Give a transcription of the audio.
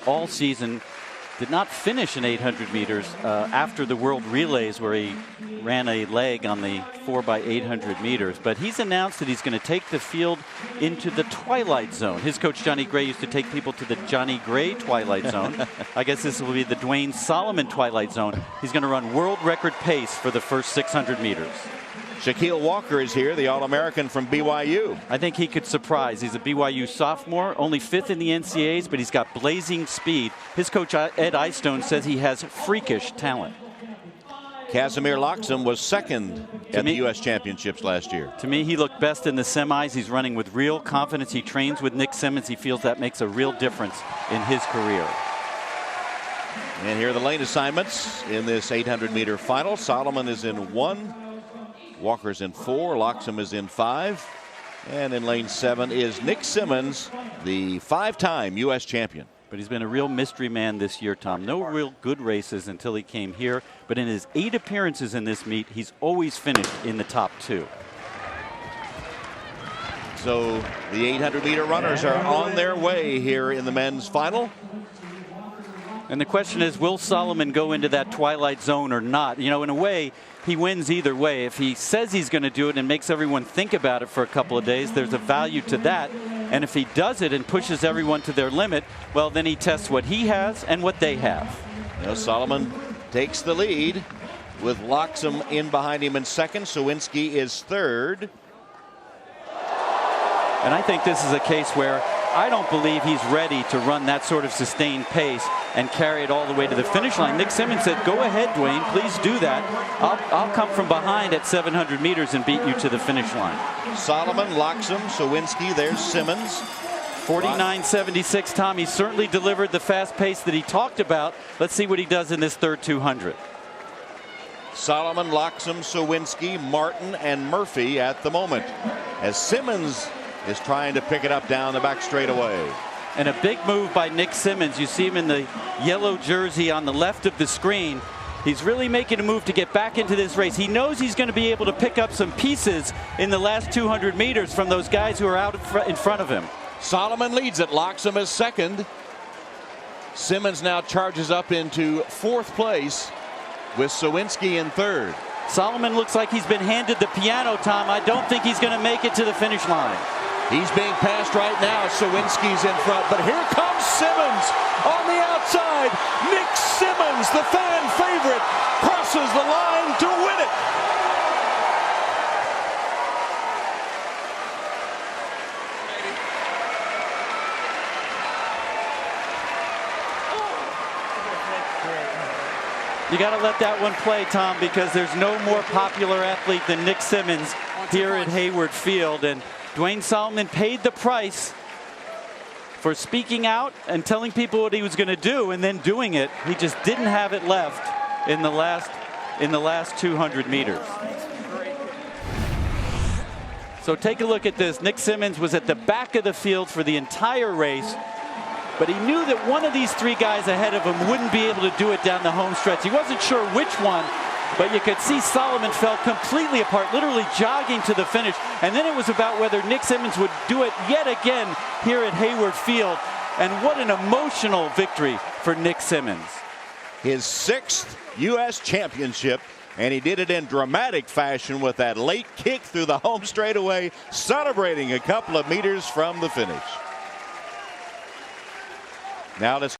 all season. Did not finish in 800 meters after the World Relays, where he ran a leg on the 4x800 meters. But he's announced that he's going to take the field into the twilight zone. His coach Johnny Gray used to take people to the Johnny Gray twilight zone. I guess this will be the Dwayne Solomon twilight zone. He's going to run world record pace for the first 600 meters. Shaquille Walker is here, the All-American from BYU. I think he could surprise. He's a BYU sophomore, only 5th in the NCAAs, but he's got blazing speed. His coach Ed Eyestone says he has freakish talent. Casimir Loxam was second at the U.S. Championships last year. To me, he looked best in the semis. He's running with real confidence. He trains with Nick Simmons. He feels that makes a real difference in his career. And here are the lane assignments in this 800-meter final. Solomon is in 1. Walker's in 4. Loxam is in 5. And in lane 7 is Nick Simmons, the 5-time U.S. champion. But he's been a real mystery man this year, Tom. No real good races until he came here. But in his 8 appearances in this meet, he's always finished in the top 2. So the 800-meter runners are on their way here in the men's final. And the question is, will Solomon go into that twilight zone or not? You know, in a way, he wins either way. If he says he's going to do it and makes everyone think about it for a couple of days, there's a value to that. And if he does it and pushes everyone to their limit, well, then he tests what he has and what they have. You know, Solomon takes the lead with Loxam in behind him in 2nd. Sawinski is 3rd. And I think this is a case where I don't believe he's ready to run that sort of sustained pace and carry it all the way to the finish line. Nick Simmons said, go ahead, Dwayne, please do that. I'll come from behind at 700 meters and beat you to the finish line. Solomon, Loxam, Sawinski, there's Simmons. 49.76, Tom. He certainly delivered the fast pace that he talked about. Let's see what he does in this third 200. Solomon, Loxam, Sawinski, Martin, and Murphy at the moment, as Simmons is trying to pick it up down the back straightaway. And a big move by Nick Simmons. You see him in the yellow jersey on the left of the screen. He's really making a move to get back into this race. He knows he's going to be able to pick up some pieces in the last 200 meters from those guys who are out in front of him. Solomon leads it. Loxam is 2nd. Simmons now charges up into 4th place with Sawinski in 3rd. Solomon looks like he's been handed the piano, Tom. I don't think he's going to make it to the finish line. He's being passed right now. Sawinski's in front, but here comes Simmons on the outside. Nick Simmons, the fan favorite, crosses the line to win it. You got to let that one play, Tom, because there's no more popular athlete than Nick Simmons here at Hayward Field. And Dwayne Solomon paid the price for speaking out and telling people what he was going to do and then doing it. He just didn't have it left in the last 200 meters. So take a look at this. Nick Simmons was at the back of the field for the entire race, but he knew that one of these 3 guys ahead of him wouldn't be able to do it down the home stretch. He wasn't sure which one, but you could see Solomon fell completely apart, literally jogging to the finish. And then it was about whether Nick Simmons would do it yet again here at Hayward Field. And what an emotional victory for Nick Simmons. His 6th U.S. championship, and he did it in dramatic fashion with that late kick through the home straightaway, celebrating a couple of meters from the finish. Now let's